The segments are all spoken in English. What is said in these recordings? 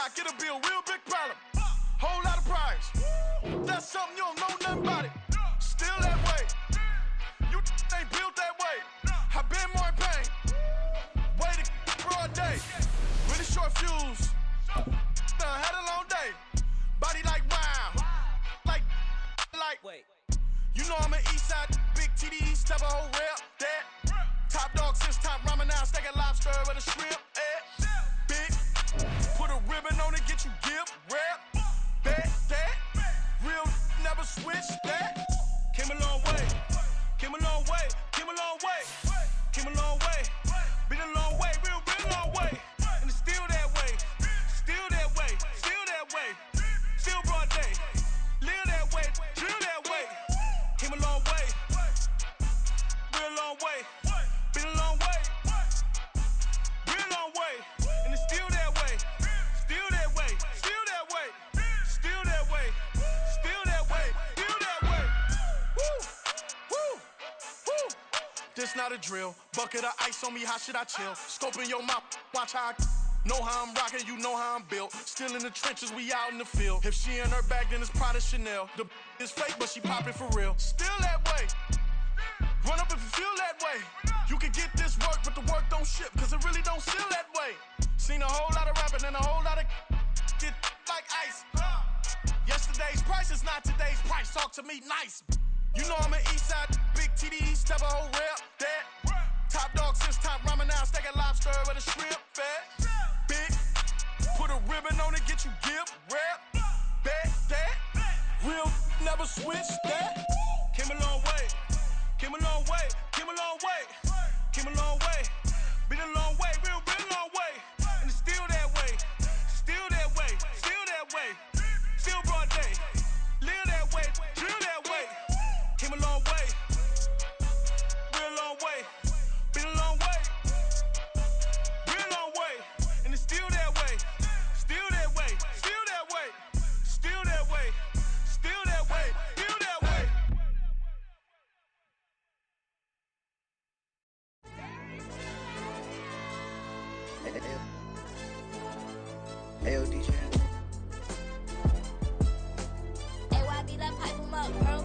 block, it'll be a real big problem. Whole lot of prize. That's something you don't know nothing about it. Still that way. You ain't built that way. I been more in pain. Waited broad day. Really short fuse. Had a long day. Body like wow. Like. Wait. You know I'm an east side big TDE, step a whole rep. That. Top dog since top ramen now. Steak and lobster with a shrimp. Big. Put a ribbon on it, get you give. Rep. Bet that. Real never switch that. Came a long way. Came a long way. Came a long way. Came a long way. Been a long way. Real long way. And it's still that way. Still that way. Still that way. Still broad day. Live that way. Drill that way. Came a long way. Real long way. Been a long way. Real long way. And it's still that way. Still that way. Still that way. Still that way. Still that way. Still that way. Woo. Woo. Woo. This not a drill. Bucket of ice on me, how should I chill? Scope in your mouth, watch how I know how I'm rocking, you know how I'm built. Still in the trenches, we out in the field. If she in her bag, then it's Prada Chanel. The is fake, but she poppin' for real. Still that way. Run up if you feel that way. You can get this work, but the work don't ship, cause it really don't feel that way. Seen a whole lot of rapping and a whole lot of get like ice. Yesterday's price is not today's price. Talk to me nice. You know I'm an east side big TDE, step a whole rep. That. Top dog since top ramen now. Steak and lobster with a shrimp. Fat. Big. Put a ribbon on it, get you give. Rep. Bet that. Real never switch that. Came a long way. Came a long way. Came a long way. Came a long way. Been a long way. Real long way. And it's still that way. Still that way. Still that way. Still broad day. Live that way. Drill that way. Came a long way. Real long way. Been a long way. Real long way. And it's still that way. Still that way. Still that way. Still that way. Still that way. Still that way. Hey, yo, DJ. AYB, that pipe him up, bro.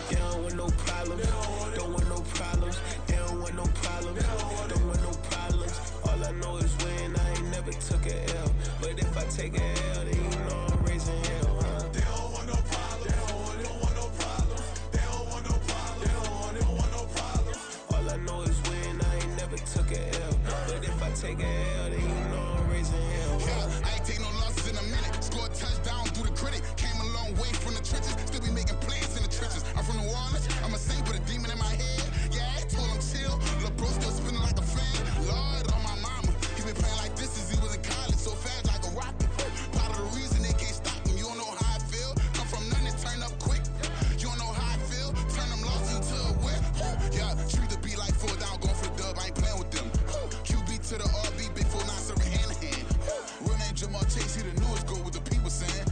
You don't want no problems. Don't want no problems. They don't want no problems. Don't want no problems. All I know is when I ain't never took a L. But if I take a L, then you know I'm raising hell, huh? They don't want no problems. They don't want no problems. They don't want no problems. They don't want no problems. All I know is when I ain't never took a L. But if I take a L, then you know I'm raising hell, huh? Yeah, I ain't take no losses in a minute. Scored a touchdown through the critic. Came a long way from the trenches. Still be making plays in the trenches. I'm from New Orleans. I'm a saint with a demon in my head. Yeah, I told him chill. Lil' bro still spinning like a fan. Lord on my mama. He been playing like this since he was in college. So fast like a rocket. Part of the reason they can't stop him. You don't know how I feel. Come from nothing and turn up quick. You don't know how I feel. Turn them losses into a whip. Yeah, treat the beat like 4 down. Going for the dub. I ain't playing with them. QB to the RB. Big 4 9 serving hand to hand. Real name Jamal Chase. He the newest goal with the people saying.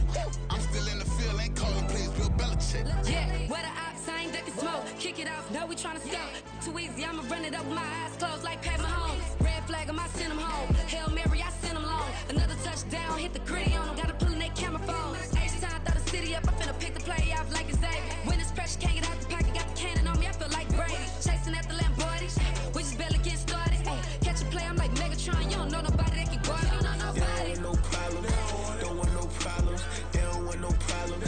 I'm still in the field. Ain't calling plays. Bill Belichick. Yeah, where the ops, I ain't ducking smoke. Kick it off, no, we tryna scout. Too easy, I'ma run it up with my eyes closed like Pat Mahomes. Red flag him, I send him home. Hail Mary, I send him long. Another touchdown, hit the gritty on him. Gotta pull in that camera phone. H-time, throw the city up. I finna pick the play off like it's Xavier. When it's pressure, can't get out the pocket. Got the cannon on me, I feel like Brady. Chasing at the Lamborghini. We just barely getting started. Ay, catch a play, I'm like Megatron. You don't know nobody that can guard. You don't know nobody. They don't want no problems. Don't want no problems. They don't want no problems.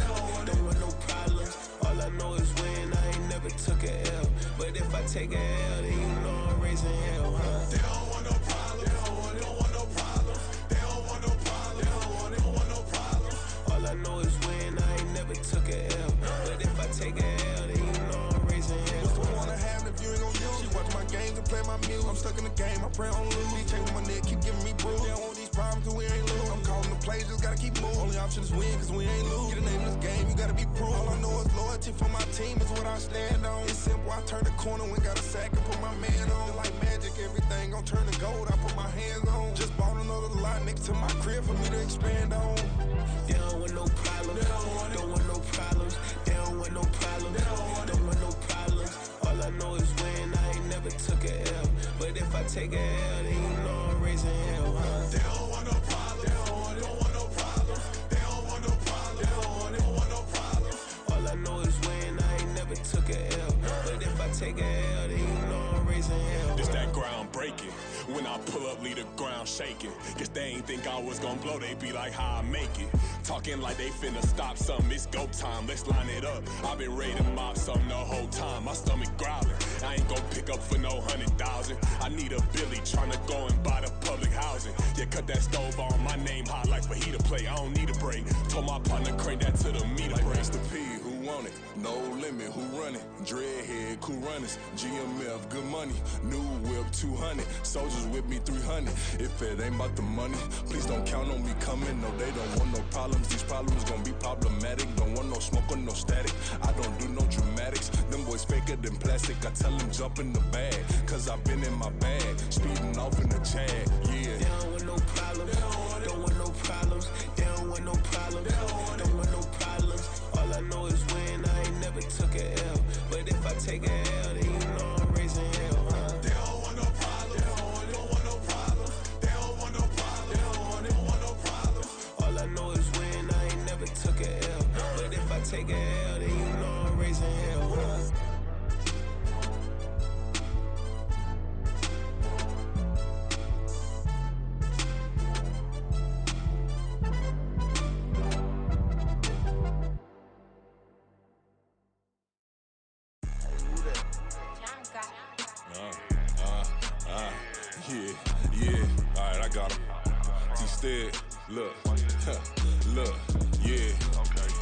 Don't want no problems. All I know is when I ain't never took a L. But if I take a L, then you know I'm raising hell, huh? They don't want no problems. They don't want no problems. They don't want no problems. They don't want no problems. All I know is when I ain't never took a L. But if I take a L, then you know I'm raising hell. What's the one I have if you ain't gon' use? She watch my games and play my music. I'm stuck in the game, I pray on lose. DJ with my neck, keep giving me bruise. They don't want these problems, cause we ain't lose. I'm calling the plays, just gotta keep moving. Only option is win, cause we ain't lose. Get a name in this game, you gotta be proof. All I know is loyalty for my team is what I stand on. It's simple, I turn the corner when got a sack and put my man on. Like magic, everything gon' turn to gold, I put my hands on. Just bought another lot next to my crib for me to expand on. They don't want no problems. Don't want no problems. They don't want no problems. Don't want no problems. All I know is when I ain't never took a L. But if I take a L, then you know I'm raising hell, huh? They don't want no problems. leave the ground shaking. Guess they ain't think I was gonna blow, they be like, how I make it. Talking like they finna stop something, it's go time, let's line it up. I've been ready to mop something the whole time, my stomach growling. I ain't gon' pick up for no 100,000. I need a Billy tryna go and buy the public housing. Yeah, cut that stove on, my name hot like fajita plate. I don't need a break. Told my partner crank that to the meter break. Mr. P, who want it? No limit, who run it? Dreadhead, cool runners. GMF, good money. New whip, 200. Soldiers with me, 300. If it ain't about the money, please don't count on me coming. No, they don't want no problems. These problems gon' be problematic. Don't want no smoke or no static. I don't do no dramatics. Them boys faker than plastic. I tell them jump in the bag, cause I've been in my bag. Speeding off in the Jag, yeah. They don't want no problems. Don't want no problems. They don't want no problems. Don't want no problems. All I know is when I ain't never took a L. But if I take a L, then you know I'm raising hell, huh? They don't want no problems. Don't want no problems. They don't want no problems. Don't want no problems. All I know is when I ain't never took a L. But if I take a L, then you know I'm raising hell, huh? Yeah, alright, I got him. T-Stead, look, look, yeah.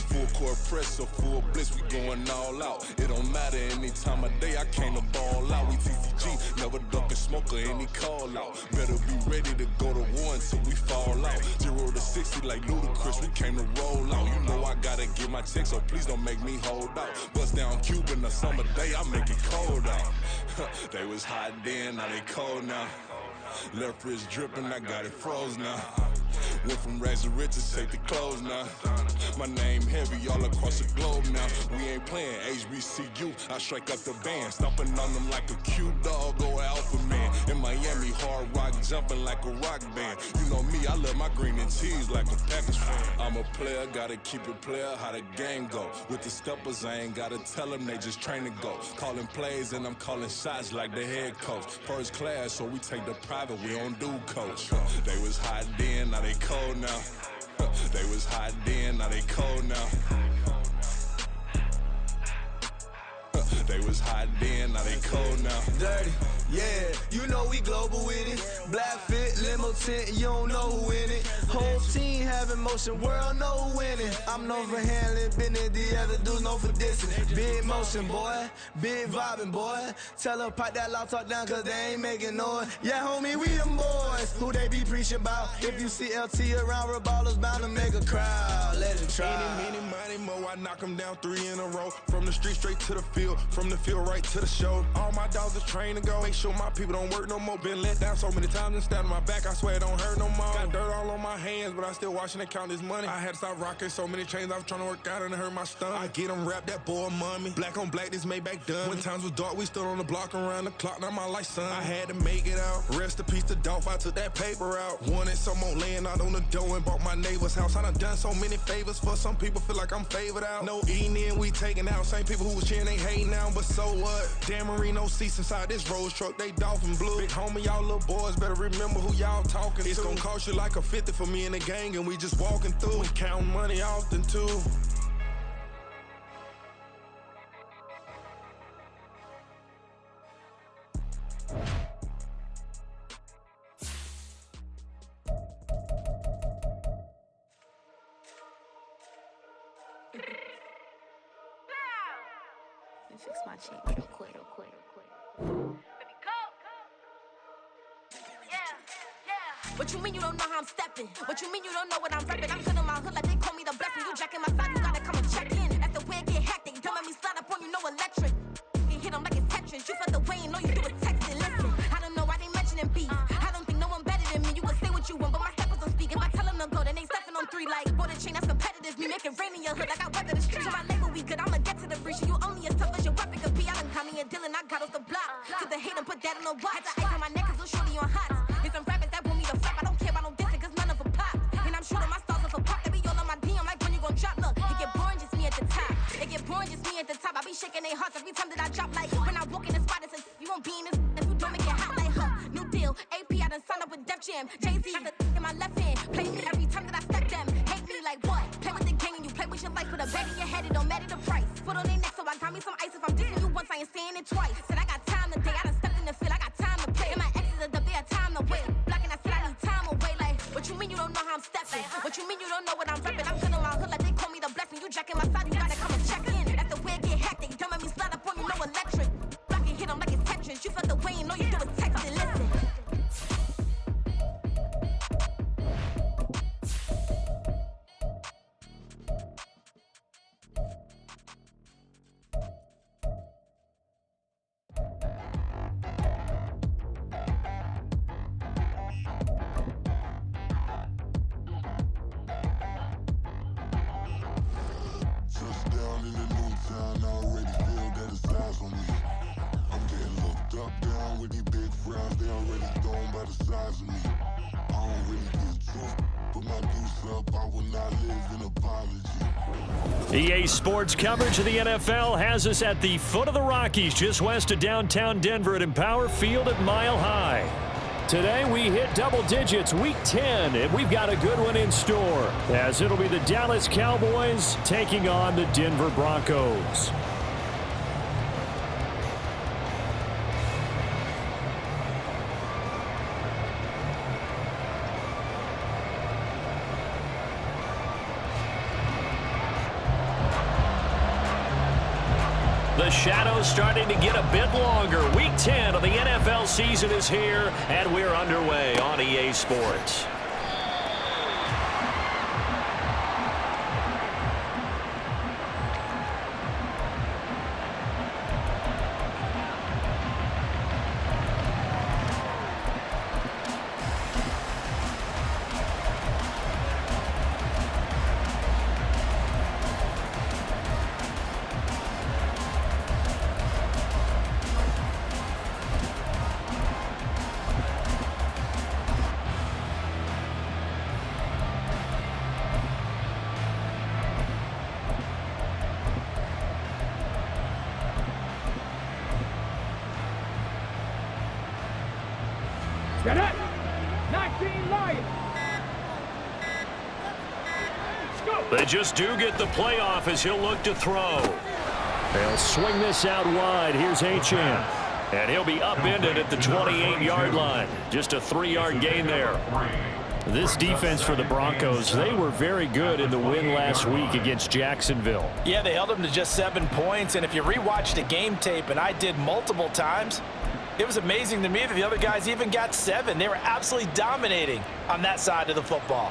Full court press, so full blitz, we going all out. It don't matter any time of day, I came to ball out. We TCG, never duck a smoker, any call out. Better be ready to go to war until we fall out. 0 to 60 like Ludacris, we came to roll out. You know I gotta get my check, so please don't make me hold out. Bust down Cuban a summer day, I make it cold out. They was hot then, now they cold now. Left wrist dripping, I got it froze now. Went from rags to riches, take the clothes now. My name heavy all across the globe now. We ain't playing HBCU, I strike up the band. Stomping on them like a cute dog or alpha man. In Miami, hard rock jumping like a rock band. You know me, I love my green and cheese like a Packers fan. I'm a player, gotta keep it player, how the game go. With the steppers, I ain't gotta tell them, they just train to go. Calling plays and I'm calling shots like the head coach. First class, so we take the private, we don't do coach. They was hot then, now they cold now. They was hot then, now they cold now. They was hot then, now they cold now. Dirty, yeah, you know we global with it. Black fit, limo tint, you don't know who in it. Whole team having motion, world know who winning. I'm known for handling business, the other dudes known for dissing. Big motion, boy, big vibing, boy. Tell her pipe that loud talk down, cause they ain't making noise. Yeah, homie, we them boys, who they be preaching about. If you see LT around, Reballer's bound to make a crowd. Let it try. Any, money, mo, I knock them down 3 in a row. From the street straight to the field, from the field right to the show. All my dogs are trained to go. Make sure my people don't work no more. Been let down so many times and stabbed on my back, I swear it don't hurt no more. Got dirt all on my hands, but I still watching and count this money. I had to stop rocking so many chains, I was trying to work out and it hurt my stomach. I get them wrapped, that boy mommy. Black on black, this Maybach done. When times was dark, we stood on the block around the clock, now my life son. I had to make it out. Rest in peace to Dolph, I took that paper out. Wanted some more laying out on the dough and bought my neighbor's house. I done so many favors for some people, feel like I'm favored out. No eating in, we taking out. Same people who was cheering, they hating now, but so what? Dan Marino seats inside this Rolls truck, they dolphin blue. Big homie, y'all little boys better remember who y'all talking to. It's gonna cost you like a 50 for me and the gang, and we just walking through. We counting money often too. Fix my chain real quick. What you mean you don't know how I'm stepping? What you mean you don't know what I'm repping? I'm good in my hood like they call me the blessing. You jacking my side, you gotta come and check in. That's the way it get hectic. Don't make me slide up on you, no electric. You hit them like it's Tetris. You felt the way and all you do is text it. Listen, I don't know why they mentioning beef. I don't think no one better than me. You can say what you want, but my steppers don't speak. If I tell them to go, then they stepping on 3 like border chain. That's competitive. Me making rain in your hood like I weather the streets. So my label we good. I'ma get to the breach. You only as tough as your weapon could be. I done Connie and Dylan. I got off the block. Cause the hate and put that on the watch. Had the ice on my neck cause little shorty on hot. There's some rappers that want me to flop. I don't care about no dissing cause none of them pop. And I'm shooting my stars off a pop. They be all on my DM like when you gon' drop. Look, it get boring just me at the top. It get boring just me at the top. I be shaking their hearts every time that I drop. Like when I walk in the spot, it says you won't be in this if you don't make it hot like her. New deal, AP, I done signed up with Def him. Jay-Z got the in my left hand. Play me every time that I step them. Hate me like what? Play with the gang and you play with your life. Put a bag in your head, it don't matter the price. Foot on their neck, so I got me some ice. If I'm dissing you once, I ain't saying it twice. Said I got time today, I done stepped in the field, I got time to play. And my exes are up there, time to wait. Blocking, I said I need time away. Like, what you mean you don't know how I'm stepping? What you mean you don't know what I'm repping? I'm good on my hood like they call me the blessing. You jacking my side, you gotta come and check in. That's the way it get hectic. Don't make me slide up on you, no electric. Blocking, hit 'em like it's Tetris. You felt the way, and all you do is text and listen. Touchdown in the new town, I already feel that it's eyes on me. I'm getting looked up, down with these big frowns, they already gone by the size of me. I don't really get truth, but my deuce up, I will not live in apology. EA Sports coverage of the NFL has us at the foot of the Rockies, just west of downtown Denver at Empower Field at Mile High. Today we hit double digits, week 10, and we've got a good one in store, as it'll be the Dallas Cowboys taking on the Denver Broncos. The shadow's starting to get a bit longer. Week 10 of the NFL season is here, and we're underway on EA Sports. Get it! 19 Lions! They just do get the playoff as he'll look to throw. They'll swing this out wide. Here's Achane. And he'll be upended at the 28-yard line. Just a 3-yard gain there. This defense for the Broncos, they were very good in the win last week against Jacksonville. Yeah, they held them to just 7 points. And if you rewatch the game tape, and I did multiple times, it was amazing to me that the other guys even got 7. They were absolutely dominating on that side of the football.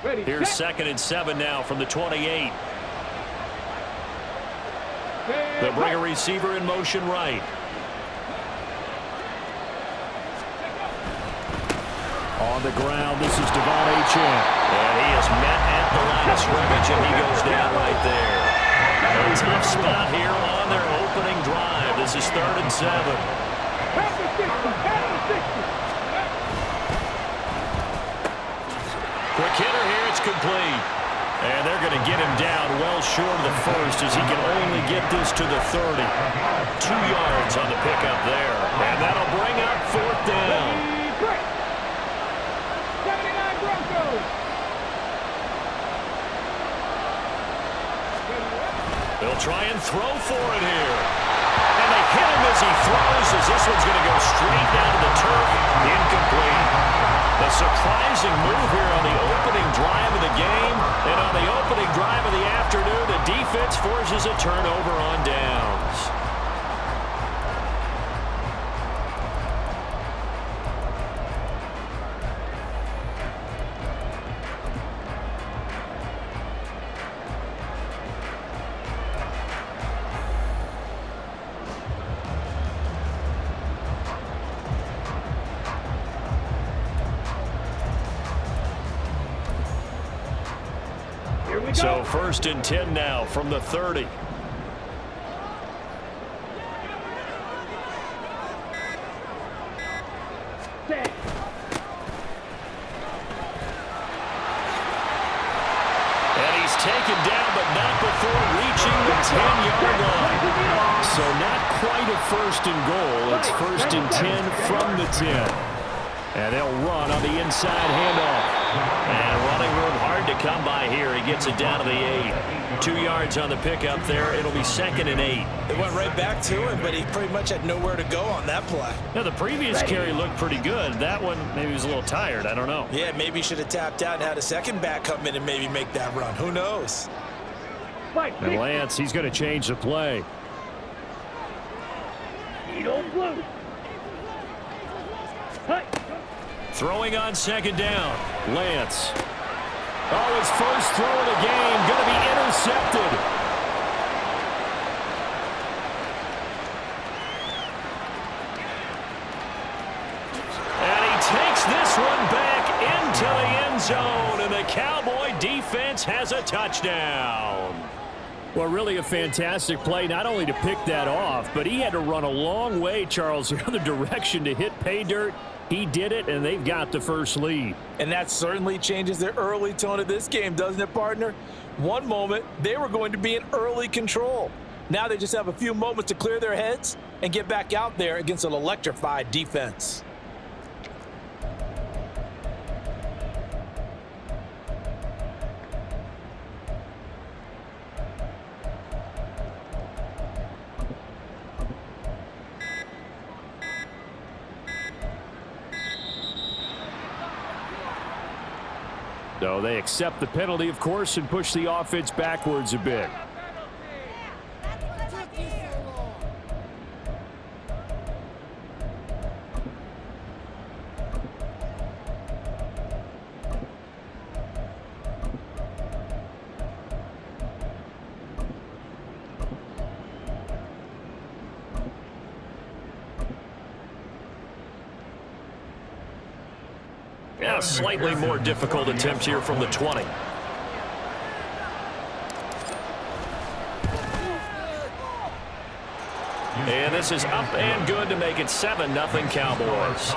Ready, Here's set. 2nd and 7 now from the 28. They'll bring a receiver in motion right. On the ground, this is Devon Achane. And he is met at the line of scrimmage, and he goes down right there. A tough spot here on their opening drive. This is 3rd and 7. Quick hitter here, it's complete. And they're going to get him down well short of the first as he can only get this to the 30. 2 yards on the pickup there. And that'll bring up 4th down. 79 Broncos! They'll try and throw for it here. And they hit him as he throws, as this one's going to go straight down to the turf. Incomplete. A surprising move here on the opening drive of the game. And on the opening drive of the afternoon, the defense forces a turnover on downs. So 1st and 10 now from the 30. And he's taken down, but not before reaching the 10-yard line. So not quite a first and goal. It's first and 10 from the 10. And they'll run on the inside handoff. And running room hard to come by here. He gets it down to the 8. 2 yards on the pickup there. It'll be 2nd and 8. It went right back to him, but he pretty much had nowhere to go on that play. Now, the previous carry looked pretty good. That one, maybe he was a little tired. I don't know. Yeah, maybe he should have tapped out and had a second back come in and maybe make that run. Who knows? And Lance, he's going to change the play. Throwing on 2nd down. Lance. Oh, his first throw of the game. Going to be intercepted. And he takes this one back into the end zone. And the Cowboy defense has a touchdown. Well, really a fantastic play, not only to pick that off, but he had to run a long way, Charles, the other direction to hit pay dirt. He did it, and they've got the first lead. And that certainly changes the early tone of this game, doesn't it, partner? One moment, they were going to be in early control. Now they just have a few moments to clear their heads and get back out there against an electrified defense. So they accept the penalty, of course, and push the offense backwards a bit. Yeah, slightly more difficult attempt here from the 20. And this is up and good to make it 7-0 Cowboys.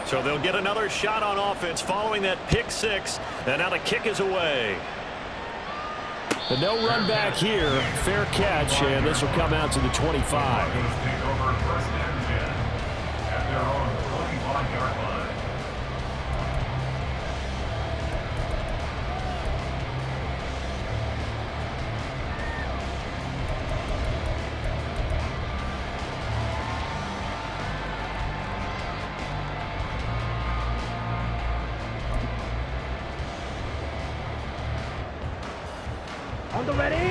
So they'll get another shot on offense following that pick 6. And now the kick is away. But no run back here. Fair catch, and this will come out to the 25.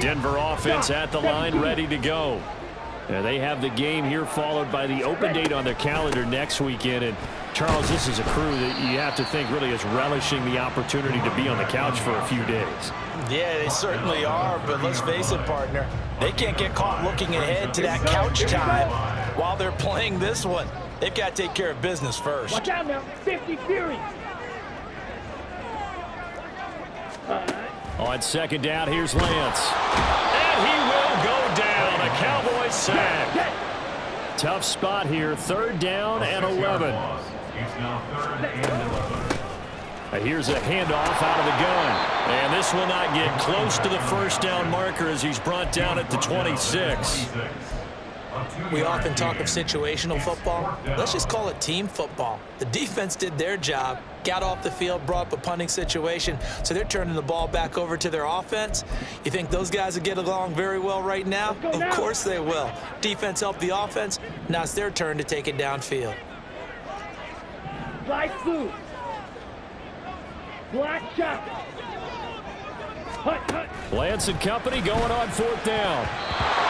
Denver offense at the line, ready to go. And they have the game here followed by the open date on their calendar next weekend. And Charles, this is a crew that you have to think really is relishing the opportunity to be on the couch for a few days. Yeah, they certainly are, but let's face it, partner. They can't get caught looking ahead to that couch time while they're playing this one. They've got to take care of business first. Watch out now, 50 Fury. On 2nd down, here's Lance. And he will go down. A Cowboy sack. Tough spot here. 3rd down and 11. Here's a handoff out of the gun. And this will not get close to the 1st down marker as he's brought down at the 26. We often talk of situational football. Let's just call it team football. The defense did their job, got off the field, brought up a punting situation, so they're turning the ball back over to their offense. You think those guys will get along very well right now? Of course they will. Defense helped the offense. Now it's their turn to take it downfield. Light blue. Black chocolate. Lance and company going on 4th down.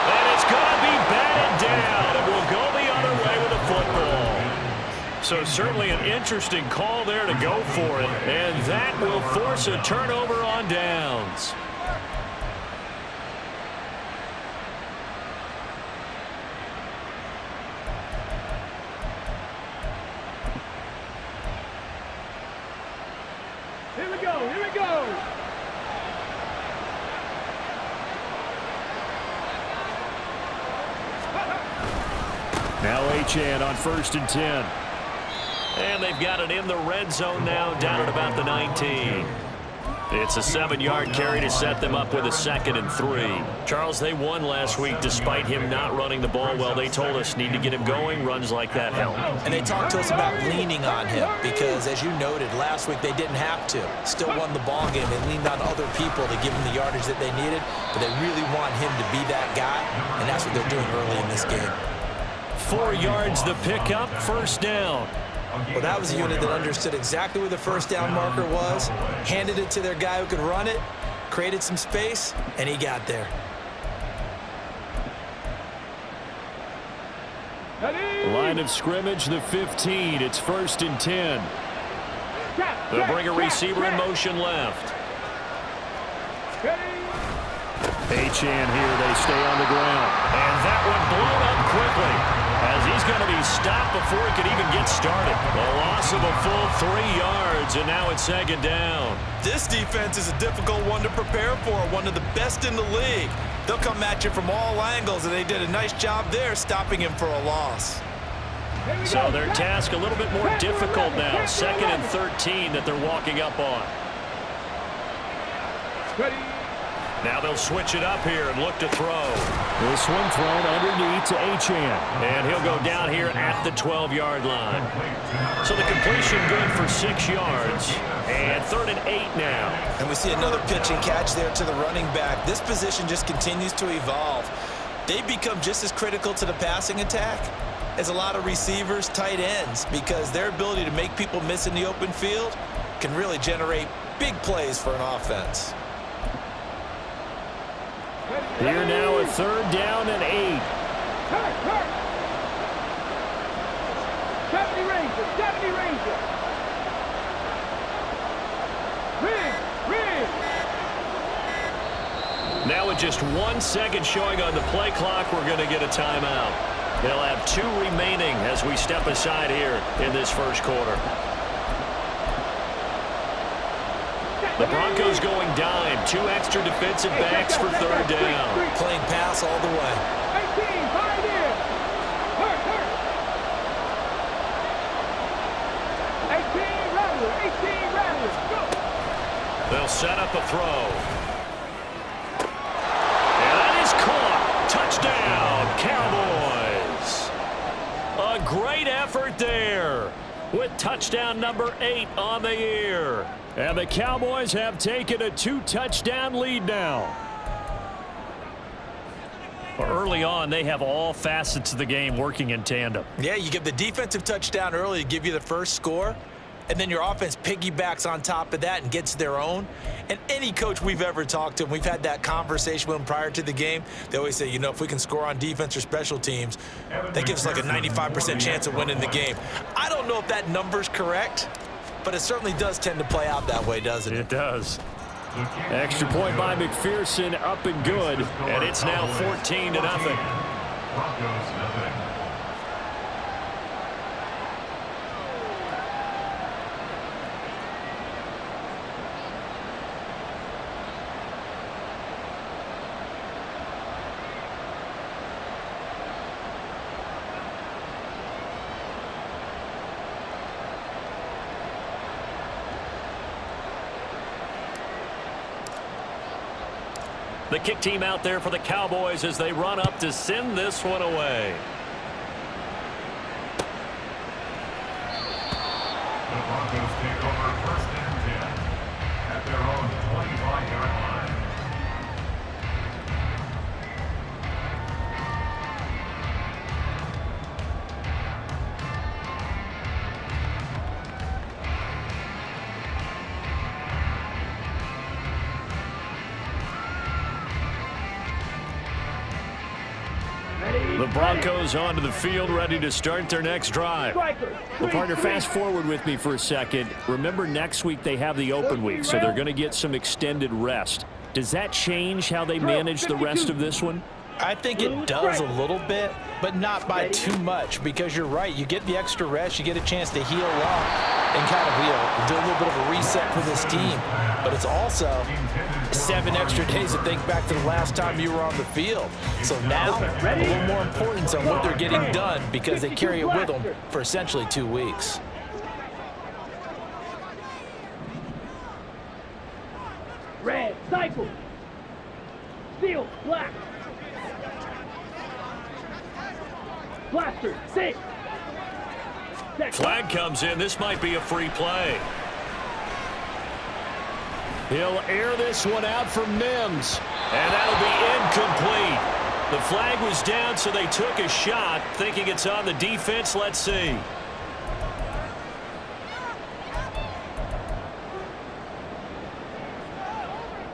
And it's going to be batted down, and we'll go the other way with a football. So certainly an interesting call there to go for it, and that will force a turnover on downs. Here we go, here we go. Now Achane on 1st and 10. And they've got it in the red zone now, down at about the 19. It's a 7-yard carry to set them up with a 2nd and 3. Charles, they won last week despite him not running the ball well. They told us need to get him going. Runs like that help. And they talked to us about leaning on him because, as you noted, last week they didn't have to. Still won the ball game. They leaned on other people to give him the yardage that they needed, but they really want him to be that guy, and that's what they're doing early in this game. 4 yards the pickup, 1st down. Well, that was a unit that understood exactly where the 1st down marker was, handed it to their guy who could run it, created some space, and he got there. Line of scrimmage, the 15. It's 1st and 10. They'll bring a receiver in motion left. Achane here, they stay on the ground. And that one blown up quickly as he's going to be stopped before he could even get started. A loss of a full 3 yards, and now it's 2nd down. This defense is a difficult one to prepare for, one of the best in the league. They'll come at you from all angles, and they did a nice job there stopping him for a loss. So their task a little bit more difficult now. 2nd and 13 that they're walking up on. Now they'll switch it up here and look to throw. This one thrown underneath to Achane. And he'll go down here at the 12-yard line. So the completion good for 6 yards. And 3rd and 8 now. And we see another pitch and catch there to the running back. This position just continues to evolve. They become just as critical to the passing attack as a lot of receivers, tight ends, because their ability to make people miss in the open field can really generate big plays for an offense. Here now a 3rd down and 8. 70 Ranger, 70 Ranger. Rig. Now with just 1 second showing on the play clock, we're going to get a timeout. They'll have 2 remaining as we step aside here in this 1st quarter. The Broncos going dime. 2 extra defensive backs for 3rd down. Playing pass all the way. 18, find in. Hurt. 18, Rattler. Go. They'll set up a throw. And that is caught. Touchdown, Cowboys. A great effort there with touchdown number 8 on the year. And the Cowboys have taken a 2-touchdown lead now. Early on, they have all facets of the game working in tandem. Yeah, you give the defensive touchdown early to give you the first score, and then your offense piggybacks on top of that and gets their own. And any coach we've ever talked to, and we've had that conversation with them prior to the game, they always say, you know, if we can score on defense or special teams, that gives us like a 95% chance of winning the game. I don't know if that number's correct, but it certainly does tend to play out that way, doesn't it? It does. Extra point by McPherson, up and good, and it's now 14-0. The kick team out there for the Cowboys as they run up to send this one away. The Broncos take over 1st and 10 at their own 25-yard line. The Broncos onto the field, ready to start their next drive. Well, partner, fast forward with me for a second. Remember, next week they have the open week, so they're going to get some extended rest. Does that change how they manage the rest of this one? I think it does a little bit, but not by too much, because you're right. You get the extra rest, you get a chance to heal up and kind of, do a little bit of a reset for this team. But it's also 7 extra days to think back to the last time you were on the field. So now, a little more importance on what they're getting done, because they carry it with them for essentially 2 weeks. Cycle. Steel, black. Blaster, 6. Flag comes in. This might be a free play. He'll air this one out for Mims, and that'll be incomplete. The flag was down, so they took a shot, thinking it's on the defense. Let's see.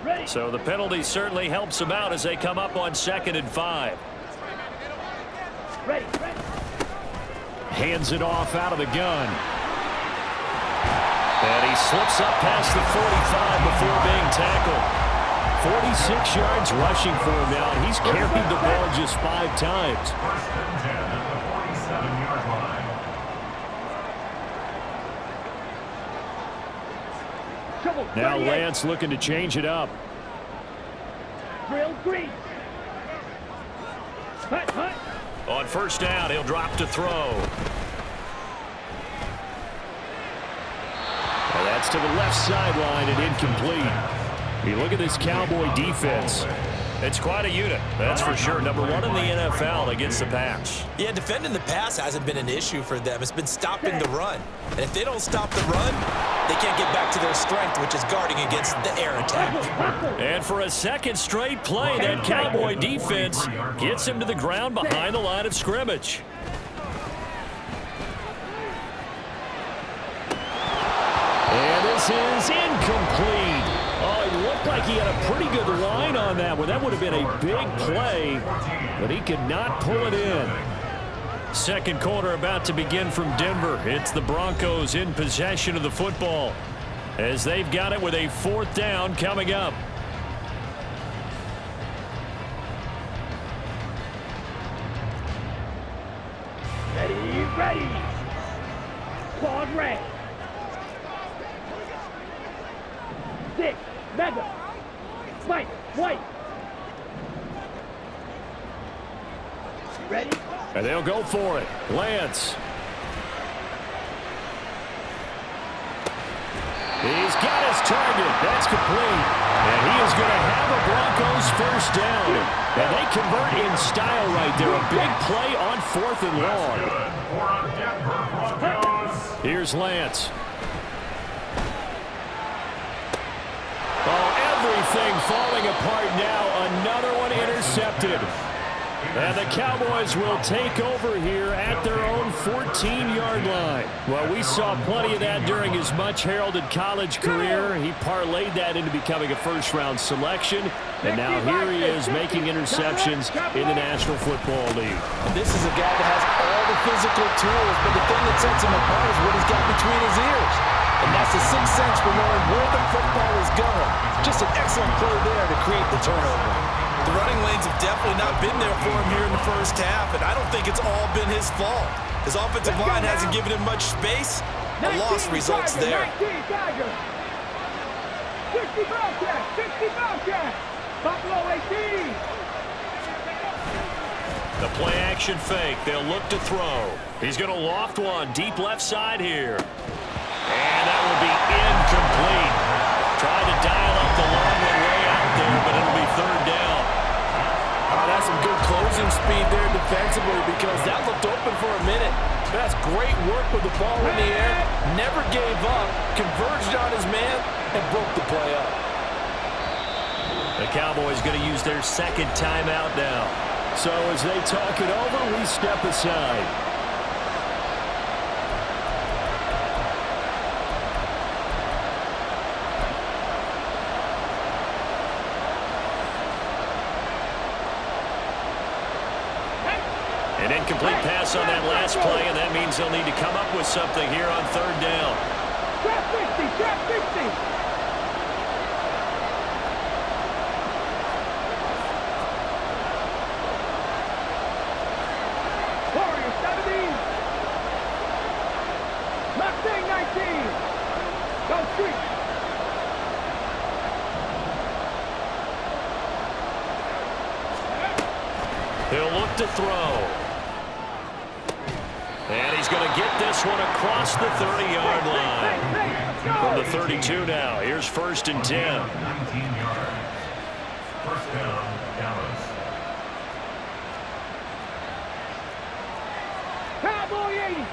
Ready. So the penalty certainly helps them out as they come up on 2nd and 5. Ready. Hands it off out of the gun. And he slips up past the 45 before being tackled. 46 yards rushing for him now. He's carried the ball just 5 times. 1st and 10 at the 47-yard line. Now Lance looking to change it up. Drill green. Hut. On 1st down, he'll drop to throw. And that's to the left sideline and incomplete. You look at this Cowboy defense. It's quite a unit, that's for sure. Number 1 in the NFL against the pass. Yeah, defending the pass hasn't been an issue for them. It's been stopping the run. And if they don't stop the run, they can't get back to their strength, which is guarding against the air attack. And for a 2nd straight play, that Cowboy defense gets him to the ground behind the line of scrimmage. And this is incomplete. Oh, it looked like he had a pretty good line on that one. That would have been a big play, but he could not pull it in. 2nd quarter about to begin from Denver. It's the Broncos in possession of the football as they've got it with a 4th down coming up. Ready. Quad red. 6. Mega. Spike. White. Ready? And they'll go for it. Lance. He's got his target. That's complete. And he is going to have a Broncos 1st down. And they convert in style right there. A big play on 4th and long. Here's Lance. Oh, everything falling apart now. Another one intercepted. And the Cowboys will take over here at their own 14-yard line. Well, we saw plenty of that during his much-heralded college career. He parlayed that into becoming a first-round selection. And now here he is making interceptions in the National Football League. This is a guy that has all the physical tools, but the thing that sets him apart is what he's got between his ears. And that's the 6th sense for knowing where the football is going. Just an excellent play there to create the turnover. The running lanes have definitely not been there for him here in the 1st half, and I don't think it's all been his fault. His offensive line hasn't given him much space. A loss results there. 60 Bobcat. Buffalo 18. The play action fake. They'll look to throw. He's going to loft one deep left side here. And that will be incomplete. Tried to dial up the long one way out there, but it'll be 3rd down. Oh, that's some good closing speed there defensively because that looked open for a minute. That's great work with the ball in the air. Never gave up, converged on his man, and broke the play up. The Cowboys going to use their 2nd timeout now. So as they talk it over, we step aside. An incomplete pass on that last play, and that means they'll need to come up with something here on 3rd down. Trap 60. Warrior 70. Mustang 19. Go street. He'll look to throw. And he's going to get this one across the 30-yard line. From the 32 now. Here's 1st and 10. First down, Dallas. Cowboy 80.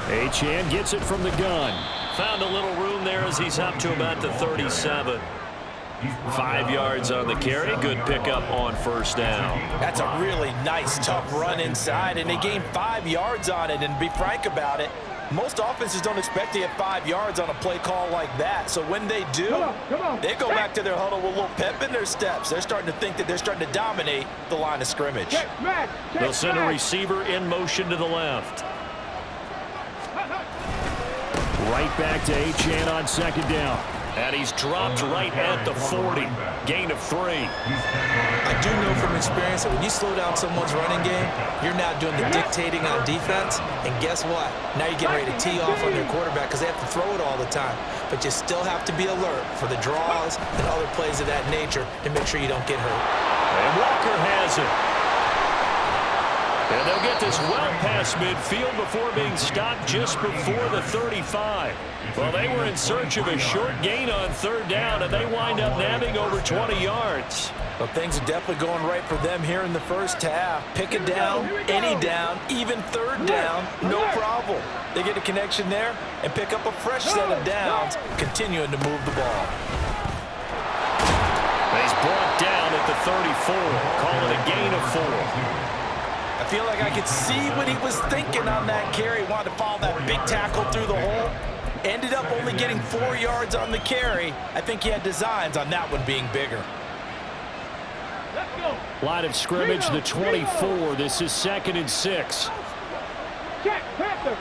Achane gets it from the gun. Found a little room there as he's up to about the 37. 5 yards on the carry. Good pickup on first down. That's a really nice, tough run inside, and they gained 5 yards on it. And to be frank about it, most offenses don't expect to get 5 yards on a play call like that. So when they do, they go back to their huddle with a little pep in their steps. They're starting to think that they're starting to dominate the line of scrimmage. They'll send a receiver in motion to the left. Right back to Achane on second down. And he's dropped right at the 40. Gain of 3. I do know from experience that when you slow down someone's running game, you're now doing the dictating on defense. And guess what? Now you're getting ready to tee off on their quarterback because they have to throw it all the time. But you still have to be alert for the draws and other plays of that nature to make sure you don't get hurt. And Walker has it. And they'll get this well past midfield before being stopped just before the 35. Well, they were in search of a short gain on third down, and they wind up nabbing over 20 yards. Well, things are definitely going right for them here in the first half. Pick a down, any down, even third down, no problem. They get a connection there and pick up a fresh set of downs, continuing to move the ball. He's brought down at the 34. Call it a gain of 4. I feel like I could see what he was thinking on that carry. Wanted to follow that big tackle through the hole. Ended up only getting 4 yards on the carry. I think he had designs on that one being bigger. Line of scrimmage, the 24. This is 2nd and 6. Check, Panther.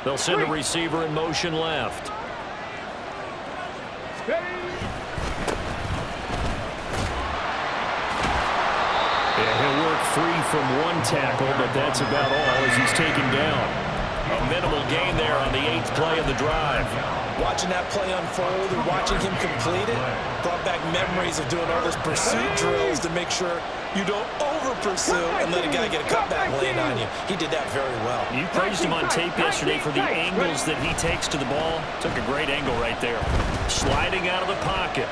They'll send a receiver in motion left. Yeah, he'll work free from one tackle, but that's about all as he's taken down. A minimal gain there on the 8th play of the drive. Watching that play unfold and watching him complete it brought back memories of doing all those pursuit drills to make sure you don't over-pursue and let a guy get a cutback lane on you. He did that very well. You praised him on tape yesterday for the angles that he takes to the ball. Took a great angle right there. Sliding out of the pocket.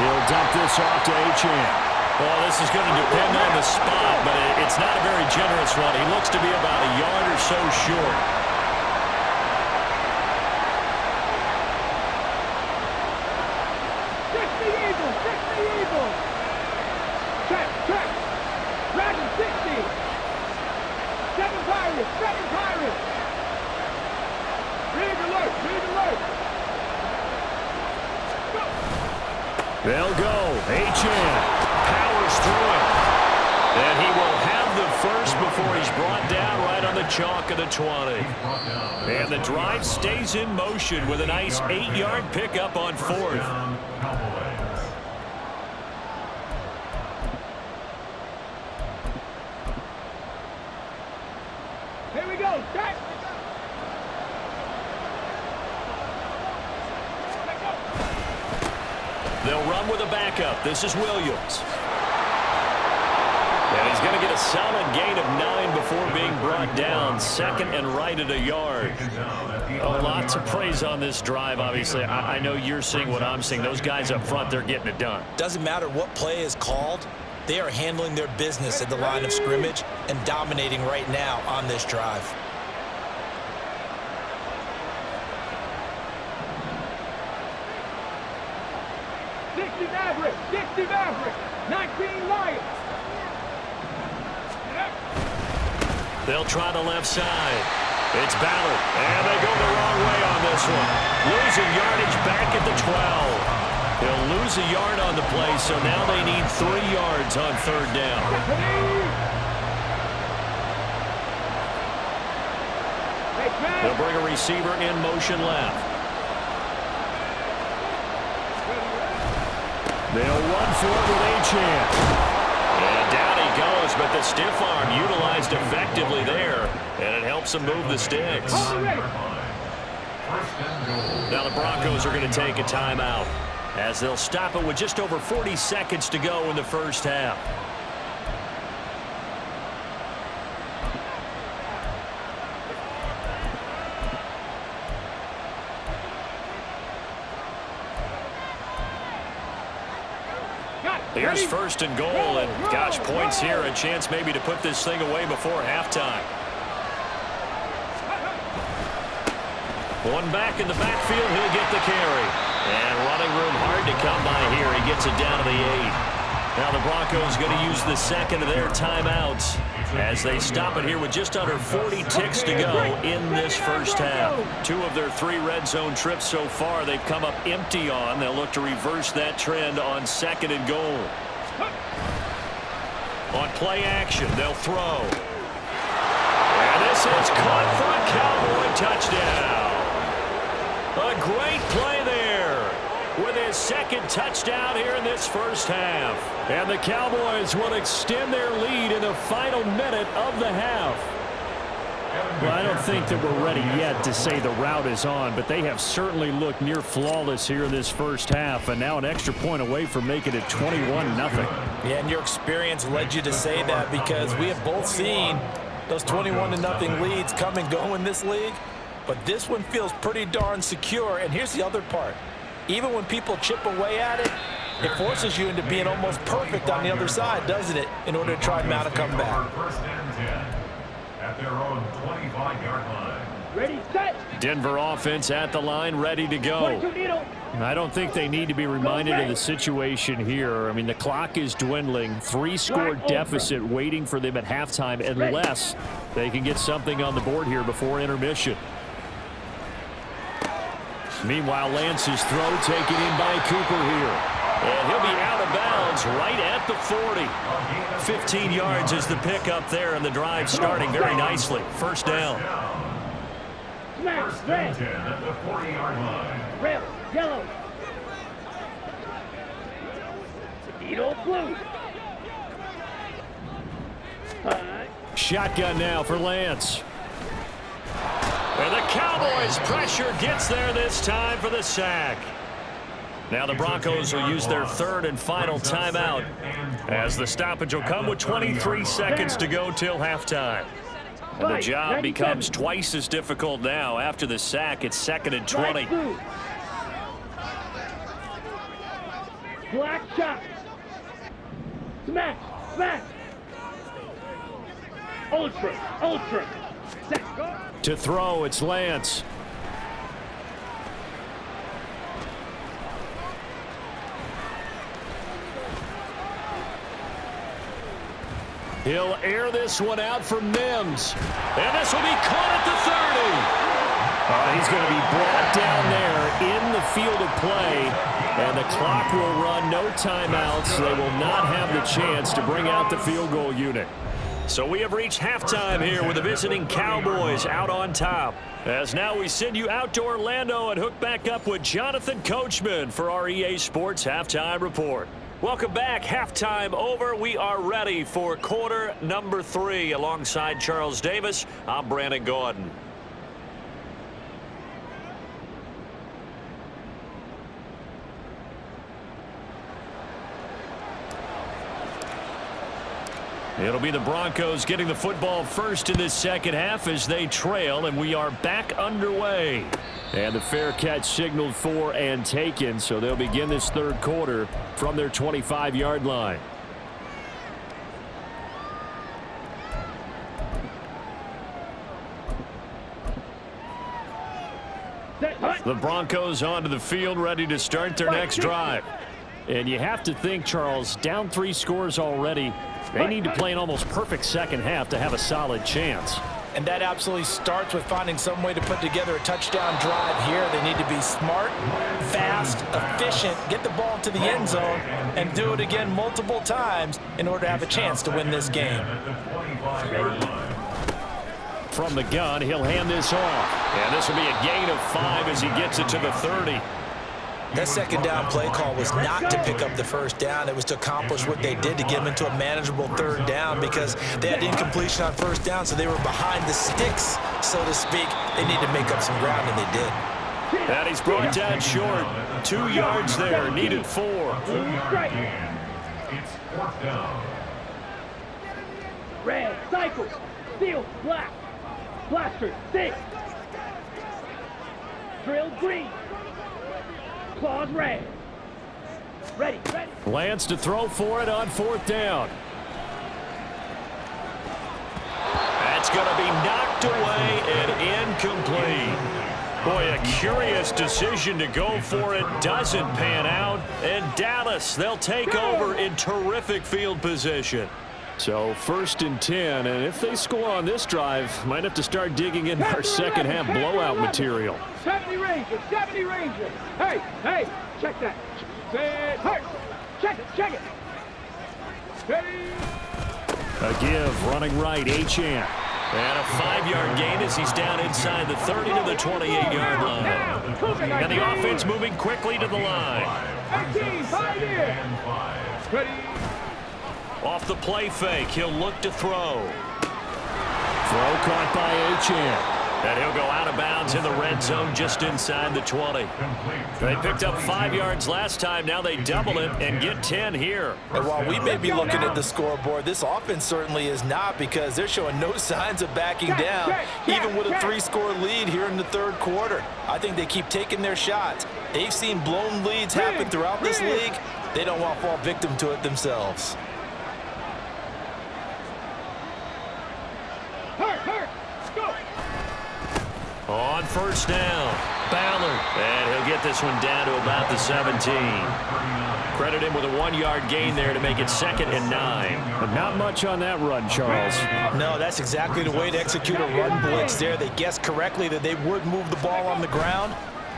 He'll dump this off to Achane. Well, this is going to depend on the spot, but it's not a very generous one. He looks to be about a yard or so short. They'll go. Achane powers through it. And he will have the first before he's brought down right on the chalk of the 20. And the drive stays in motion with a nice 8-yard pickup on 4th. Here we go. Check. They'll run with a backup. This is Williams. And he's going to get a solid gain of 9 before being brought down. 2nd and right at a yard. Oh, lots of praise on this drive, obviously. I know you're seeing what I'm seeing. Those guys up front, they're getting it done. Doesn't matter what play is called. They are handling their business at the line of scrimmage and dominating right now on this drive. Dixie Maverick, 19 Lions. They'll try the left side. It's Ballard, and they go the wrong way on this one. Losing yardage back at the 12. They'll lose a yard on the play, so now they need 3 yards on third down. They'll bring a receiver in motion left. They'll run for it with Achane. And down he goes, but the stiff arm utilized effectively there, and it helps him move the sticks. Now the Broncos are going to take a timeout as they'll stop it with just over 40 seconds to go in the first half. Here's first and goal, and gosh, points here, a chance maybe to put this thing away before halftime. One back in the backfield, he'll get the carry. And running room hard to come by here. He gets it down to the 8. Now the Broncos going to use the second of their timeouts as they stop it here with just under 40 ticks to go in this first half. 2 of their 3 red zone trips so far they've come up empty on. They'll look to reverse that trend on second and goal. On play action, they'll throw. And this is caught for a Cowboy touchdown. A great play there with his second touchdown here in this first half. And the Cowboys will extend their lead in the final minute of the half. Well, I don't think that we're ready yet to say the route is on, but they have certainly looked near flawless here in this first half, and now an extra point away from making it 21-0. Yeah, and your experience led you to say that because we have both seen those 21-0 leads come and go in this league. But this one feels pretty darn secure. And here's the other part. Even when people chip away at it, it forces you into being almost perfect on the other side, doesn't it, in order to try and mount a comeback. First and 10 at their own 25-yard line. Ready, set. Denver offense at the line, ready to go. I don't think they need to be reminded of the situation here. I mean, the clock is dwindling. 3-score deficit waiting for them at halftime unless they can get something on the board here before intermission. Meanwhile, Lance's throw taken in by Cooper here. And he'll be out of bounds right at the 40. 15 yards is the pickup there, and the drive starting very nicely. First down. First and 10 at the 40-yard line. Red, yellow. Toledo blue. Shotgun now for Lance. And the Cowboys' pressure gets there this time for the sack. Now the Broncos will use their third and final timeout as the stoppage will come with 23 seconds to go till halftime. And the job becomes twice as difficult now. After the sack, it's 2nd and 20. Black shot. Smash, smash. Ultra. Set. To throw, it's Lance. He'll air this one out for Mims. And this will be caught at the 30. He's going to be brought down there in the field of play. And the clock will run, no timeouts. They will not have the chance to bring out the field goal unit. So we have reached halftime here with the visiting Cowboys out on top. As now we send you out to Orlando and hook back up with Jonathan Coachman for our EA Sports Halftime Report. Welcome back. Halftime over. We are ready for quarter number 3. Alongside Charles Davis, I'm Brandon Gordon. It'll be the Broncos getting the football first in this second half as they trail, and we are back underway. And the fair catch signaled for and taken, so they'll begin this third quarter from their 25-yard line. The Broncos onto the field, ready to start their next drive. And you have to think, Charles, down 3 scores already. They need to play an almost perfect second half to have a solid chance. And that absolutely starts with finding some way to put together a touchdown drive here. They need to be smart, fast, efficient, get the ball to the end zone, and do it again multiple times in order to have a chance to win this game. From the gun, he'll hand this off. And this will be a gain of 5 as he gets it to the 30. That second down play call was not to pick up the first down. It was to accomplish what they did to get them into a manageable third down because they had incompletion on first down, so they were behind the sticks, so to speak. They need to make up some ground, and they did. And he's brought down short. 2 yards there, needed 4. 2-yard gain. It's 4th down. Red, cycle, steel, black, blaster, 6. Drill, green, claws, red. Ready. Lance to throw for it on 4th down. That's going to be knocked away and incomplete. Boy, a curious decision to go for it. Doesn't pan out. And Dallas, they'll take over in terrific field position. So 1st and 10, and if they score on this drive, might have to start digging in our second half blowout material. 70 Ranger. Hey, check that. Hey, check it. Hey. A give, running right, Achane. And a 5-yard gain as he's down inside the 30 to the 28-yard line. And the offense moving quickly to the line. 18, 5 here. Ready. Off the play fake, he'll look to throw. Throw caught by Achane. And he'll go out of bounds in the red zone just inside the 20. They picked up 5 yards last time. Now they double it and get 10 here. And while we may be looking at the scoreboard, this offense certainly is not, because they're showing no signs of backing down, even with a 3-score lead here in the 3rd quarter. I think they keep taking their shots. They've seen blown leads happen throughout this league. They don't want to fall victim to it themselves. On 1st down, Ballard. And he'll get this one down to about the 17. Credit him with a 1-yard gain there to make it 2nd and 9. But not much on that run, Charles. No, that's exactly the way to execute a run blitz there. They guessed correctly that they would move the ball on the ground,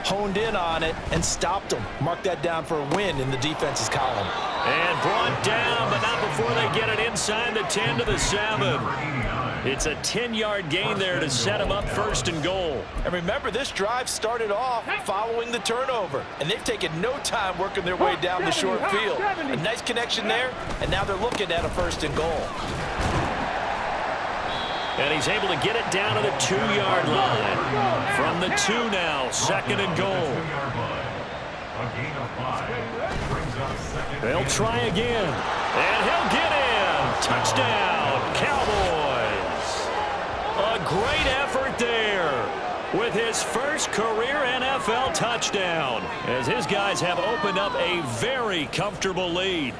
honed in on it, and stopped them. Mark that down for a win in the defense's column. And brought down, but not before they get it inside the 10 to the 7. It's a 10-yard gain there to set him up 1st and goal. And remember, this drive started off following the turnover, and they've taken no time working their way down the short field. A nice connection there, and now they're looking at a 1st and goal. And he's able to get it down to the 2-yard line. From the 2 now, 2nd and goal. They'll try again. And he'll get in. Touchdown, Cowboys. A great effort there with his first career NFL touchdown, as his guys have opened up a very comfortable lead.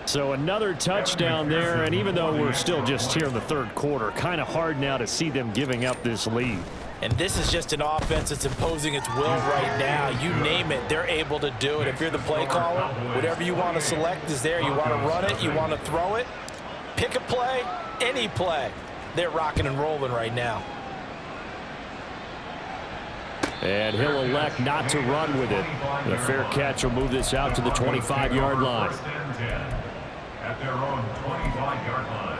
So another touchdown there, and even though we're still just here in the 3rd quarter, kind of hard now to see them giving up this lead. And this is just an offense that's imposing its will right now. You name it, they're able to do it. If you're the play caller, whatever you want to select is there. You want to run it, you want to throw it, pick a play, any play. They're rocking and rolling right now. And he'll elect not to run with it. The fair catch will move this out to the 25-yard line. At their own 25-yard line.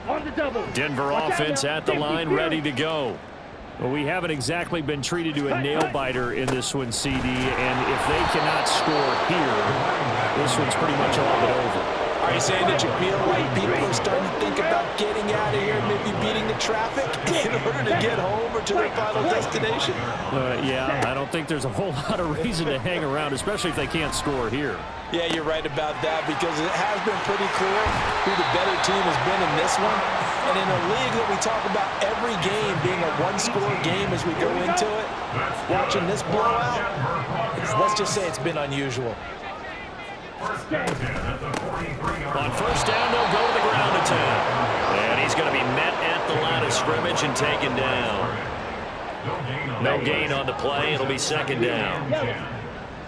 On the double. Denver offense at the line, ready to go. Well, we haven't exactly been treated to a nail-biter in this one, CD, and if they cannot score here, this one's pretty much all but over. Are you saying that you feel like people are starting to think about getting out of here, maybe beating the traffic in order to get home or to their final destination? Yeah, I don't think there's a whole lot of reason to hang around, especially if they can't score here. Yeah, you're right about that, because it has been pretty clear who the better team has been in this one. And in a league that we talk about every game being a 1-score game as we go into it, watching this blowout, let's just say it's been unusual. On 1st down, they'll go to the ground attack. And he's going to be met at the line of scrimmage and taken down. No gain on the play. It'll be 2nd down.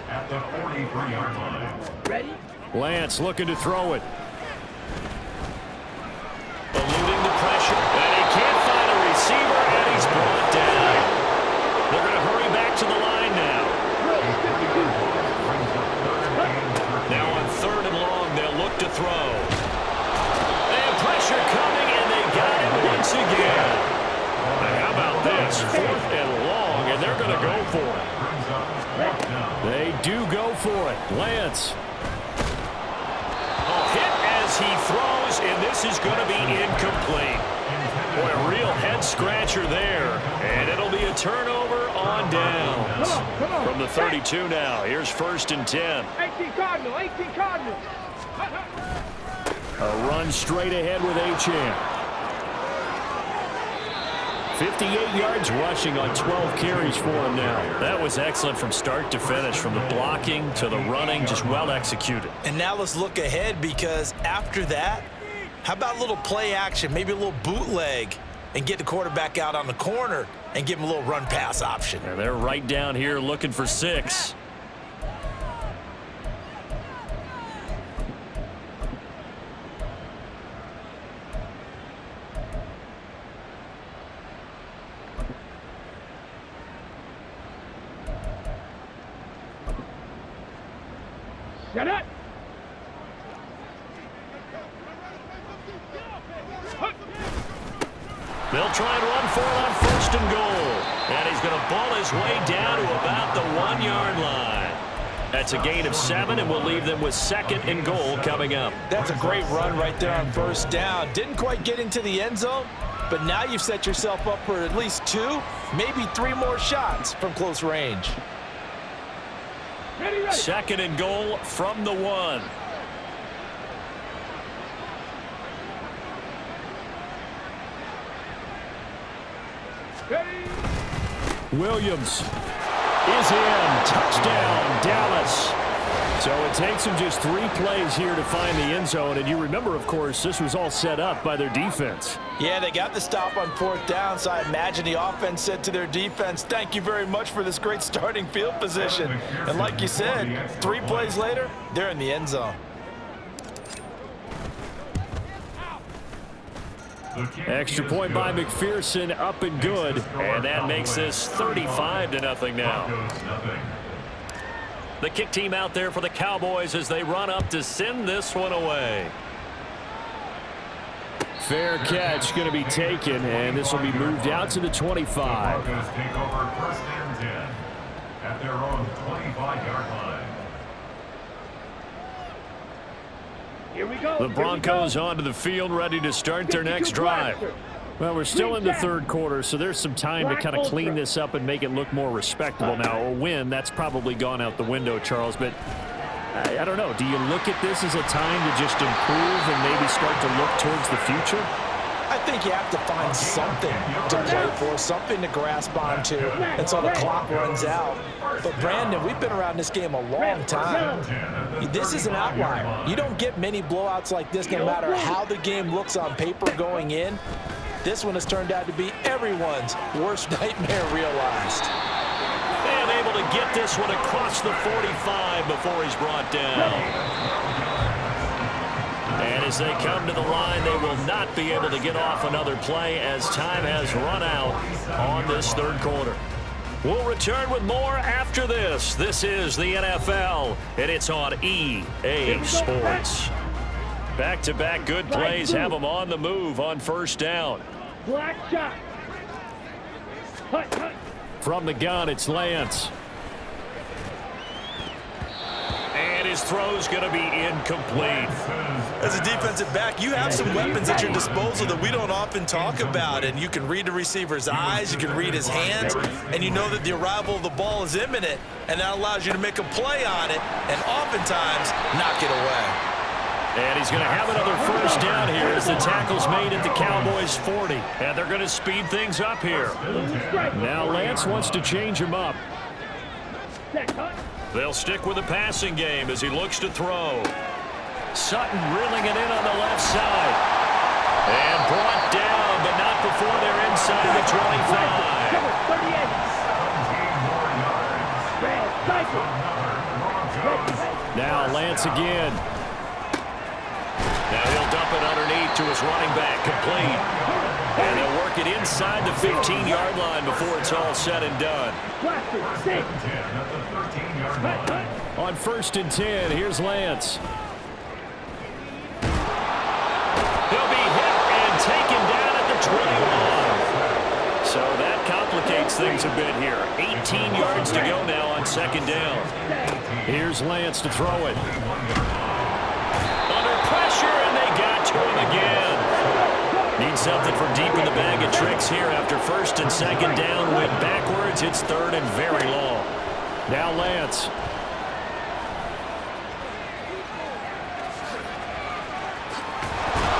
At the 43-yard line. Ready? Lance looking to throw it. Eluding the pressure. And he can't find a receiver, and he's brought down. They're going to hurry back to the line now. Now on 3rd and long, they'll look to throw. And pressure coming, and they got it once again. Now how about this? 4th and long, and they're going to go for it. They do go for it. Lance. A hit as he throws, and this is going to be incomplete. Boy, a real head-scratcher there. And it'll be a turnover on downs. From the 32 now, here's 1st and 10. 18 Cardinal, 18 Cardinal. A run straight ahead with Achane. 58 yards rushing on 12 carries for him now. That was excellent from start to finish, from the blocking to the running, just well executed. And now let's look ahead, because after that, how about a little play action, maybe a little bootleg, and get the quarterback out on the corner and give him a little run-pass option. And they're right down here looking for 6. Shut up. They'll try and run for it on 1st and goal. And he's going to ball his way down to about the 1-yard line. That's a gain of 7, and we'll leave them with 2nd and goal coming up. That's a great run right there on 1st down. Didn't quite get into the end zone, but now you've set yourself up for at least 2, maybe 3 more shots from close range. 2nd and goal from the 1. Williams is in. Touchdown, Dallas. So it takes them just 3 plays here to find the end zone. And you remember, of course, this was all set up by their defense. Yeah, they got the stop on 4th down, so I imagine the offense said to their defense, thank you very much for this great starting field position. And like you said, 3 plays later, they're in the end zone. Extra point by McPherson, up and good. And that makes this 35-0 now. The kick team out there for the Cowboys as they run up to send this one away. Fair catch going to be taken, and this will be moved out to the 25. Take over 1st and 10 at their own 25-yard line. Here we go. The Broncos onto the field, ready to start their next drive. Well, we're still in the 3rd quarter, so there's some time to kind of clean this up and make it look more respectable. Now, a win, that's probably gone out the window, Charles, but I don't know. Do you look at this as a time to just improve and maybe start to look towards the future? I think you have to find something to play for, something to grasp onto until the clock runs out. But, Brandon, we've been around this game a long time. This is an outlier. You don't get many blowouts like this no matter how the game looks on paper going in. This one has turned out to be everyone's worst nightmare realized. And able to get this one across the 45 before he's brought down. And as they come to the line, they will not be able to get off another play as time has run out on this 3rd quarter. We'll return with more after this. This is the NFL, and it's on EA Sports. Back-to-back good plays have them on the move on 1st down. Black shot. From the gun, it's Lance. And his throw's going to be incomplete. As a defensive back, you have some weapons at your disposal that we don't often talk about, and you can read the receiver's eyes, you can read his hands, and you know that the arrival of the ball is imminent, and that allows you to make a play on it and oftentimes knock it away. And he's going to have another 1st down here as the tackle's made at the Cowboys' 40. And they're going to speed things up here. Now Lance wants to change him up. They'll stick with the passing game as he looks to throw. Sutton reeling it in on the left side. And brought down, but not before they're inside the 25. Now Lance again. Now he'll dump it underneath to his running back, complete. And they'll work it inside the 15-yard line before it's all said and done. On 1st and 10, here's Lance. He'll be hit and taken down at the 21. So that complicates things a bit here. 18 yards to go now on 2nd down. Here's Lance to throw it. Under pressure, and they got to him again. something from deep in the bag of tricks here after first and second down went backwards. It's third and very long. Now Lance.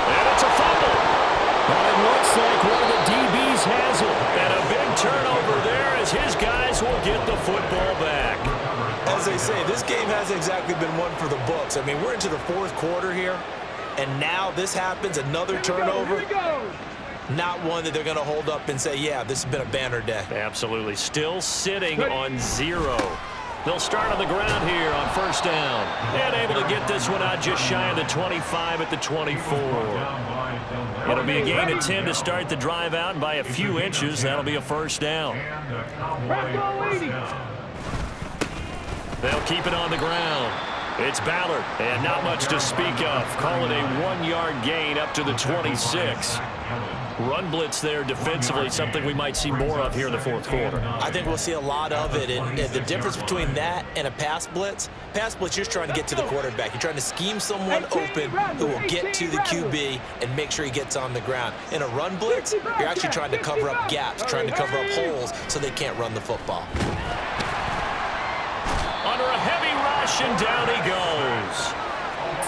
And it's a fumble. But it looks like one of the DBs has it. And a big turnover there as his guys will get the football back. As they say, this game hasn't exactly been one for the books. I mean, we're into the fourth quarter here, and now this happens, another turnover. Not one that they're going to hold up and say, yeah, this has been a banner day. Absolutely. Still sitting on 0. They'll start on the ground here on first down. And able to get this one out just shy of the 25 at the 24. It'll be a gain of 10 to start the drive out, and by a few inches, that'll be a first down. They'll keep it on the ground. It's Ballard, and not much to speak of. Call it a 1-yard gain up to the 26. Run blitz there defensively, something we might see more of here in the fourth quarter. I think we'll see a lot of it, and the difference between that and a pass blitz, you're just trying to get to the quarterback. You're trying to scheme someone open who will get to the QB and make sure he gets on the ground. In a run blitz, you're actually trying to cover up gaps, trying to cover up holes so they can't run the football. Under a heavy rush, and down he goes.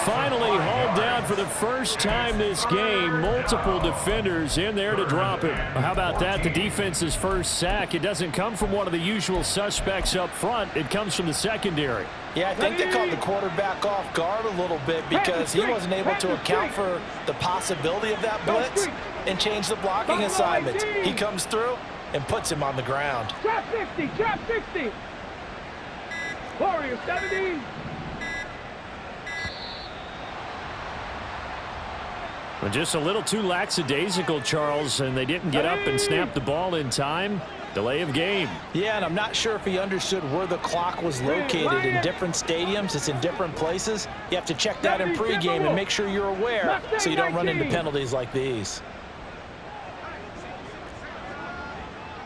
Finally hauled down for the first time this game. Multiple defenders in there to drop him. How about that? The defense's first sack. It doesn't come from one of the usual suspects up front. It comes from the secondary. Yeah, I think they caught the quarterback off guard a little bit because he wasn't able to account for the possibility of that blitz and change the blocking assignments. He comes through and puts him on the ground. Trap 60, trap 60. Warrior 70. Just a little too lackadaisical, Charles, and they didn't get up and snap the ball in time. Delay of game. Yeah, and I'm not sure if he understood where the clock was located in different stadiums. It's in different places. You have to check that in pregame and make sure you're aware so you don't run into penalties like these.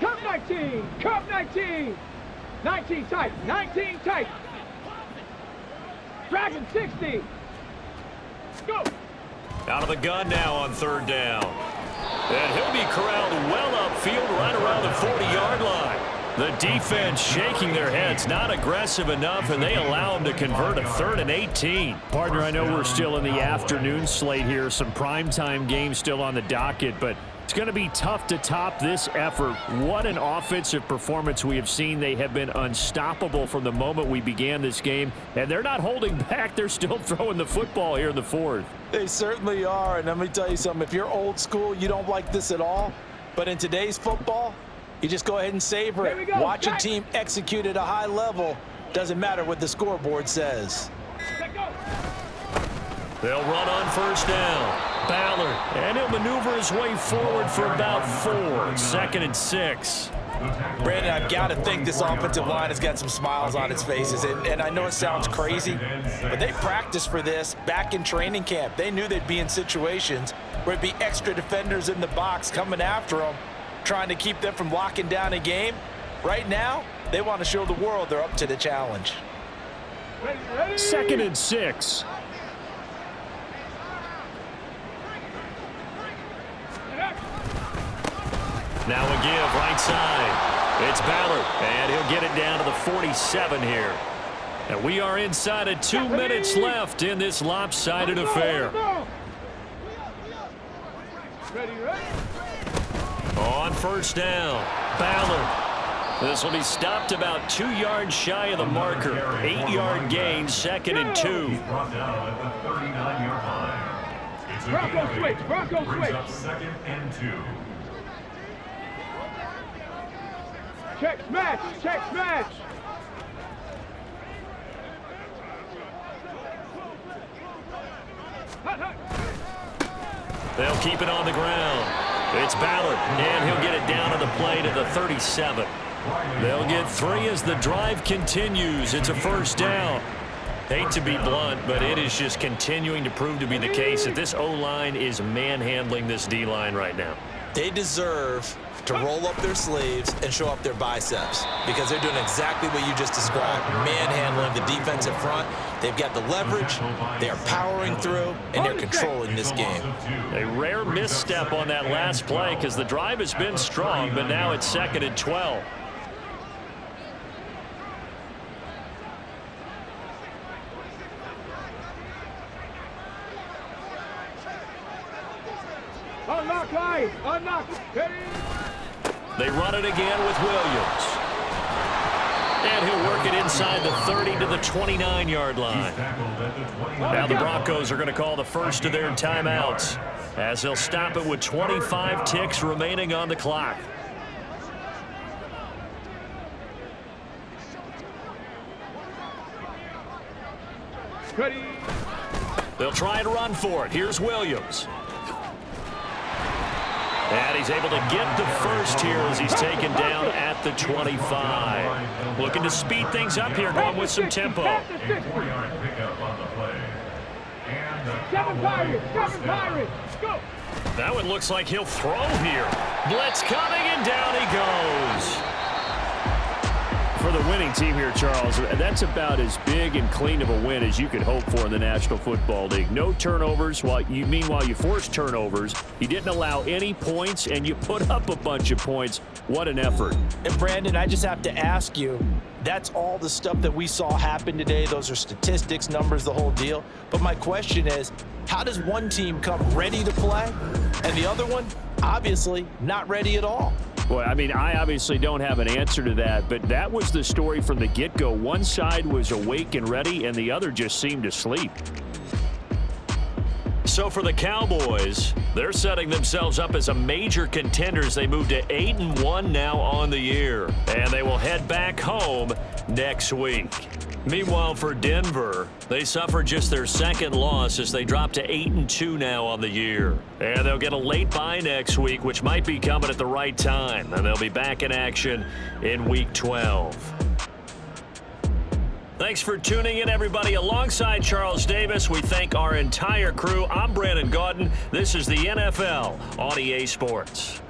Cup 19, Cup 19. 19 tight, 19 tight. Dragon 60. Go. Out of the gun now on third down. And he'll be corralled well upfield right around the 40-yard line. The defense shaking their heads, not aggressive enough, and they allow him to convert a 3rd and 18. Partner, I know we're still in the afternoon slate here. Some primetime games still on the docket, but it's going to be tough to top this effort. What an offensive performance we have seen. They have been unstoppable from the moment we began this game, and they're not holding back. They're still throwing the football here in the fourth. They certainly are, and let me tell you something. If you're old school, you don't like this at all, but in today's football, you just go ahead and savor it. Watch a team execute at a high level. Doesn't matter what the scoreboard says. They'll run on first down. Ballard, and he'll maneuver his way forward for about 4. 2nd and 6. Brandon, I've got to think this offensive line has got some smiles on its faces. And I know it sounds crazy, but they practiced for this back in training camp. They knew they'd be in situations where it'd be extra defenders in the box coming after them, trying to keep them from locking down a game. Right now, they want to show the world they're up to the challenge. 2nd and 6. Now a give right side. It's Ballard, and he'll get it down to the 47 here. And we are inside of 2 minutes left in this lopsided affair. On first down, Ballard. This will be stopped about 2 yards shy of the marker. 8-yard gain, 2nd and 2. Bronco switch, Bronco switch. 2nd and 2. Check smash, check smash. They'll keep it on the ground. It's Ballard, and he'll get it down to the play to the 37. They'll get 3 as the drive continues. It's a first down. Hate to be blunt, but it is just continuing to prove to be the case that this O-line is manhandling this D-line right now. They deserve to roll up their sleeves and show up their biceps because they're doing exactly what you just described, manhandling the defensive front. They've got the leverage, they are powering through, and they're controlling this game. A rare misstep on that last play because the drive has been strong, but now it's 2nd and 12. Unlock line! Unlock! They run it again with Williams. And he'll work it inside the 30 to the 29-yard line. Now the Broncos are going to call the first of their timeouts as they'll stop it with 25 ticks remaining on the clock. They'll try and run for it. Here's Williams. And he's able to get the first here as he's taken down at the 25. Looking to speed things up here, going with some tempo. 7 Pirates! 7 Pirates! Go! That one looks like he'll throw here. Blitz coming, and down he goes. For the winning team here, Charles, that's about as big and clean of a win as you could hope for in the National Football League. No turnovers. Meanwhile, you forced turnovers. You didn't allow any points, and you put up a bunch of points. What an effort. And, Brandon, I just have to ask you, that's all the stuff that we saw happen today. Those are statistics, numbers, the whole deal. But my question is, how does one team come ready to play, and the other one, obviously, not ready at all? Boy, I mean, I obviously don't have an answer to that, but that was the story from the get-go. One side was awake and ready, and the other just seemed asleep. So for the Cowboys, they're setting themselves up as a major contenders. They move to 8-1 now on the year, and they will head back home next week. Meanwhile, for Denver, they suffer just their second loss as they drop to 8-2 now on the year. And they'll get a late bye next week, which might be coming at the right time. And they'll be back in action in Week 12. Thanks for tuning in, everybody. Alongside Charles Davis, we thank our entire crew. I'm Brandon Gaudin. This is the NFL on EA Sports.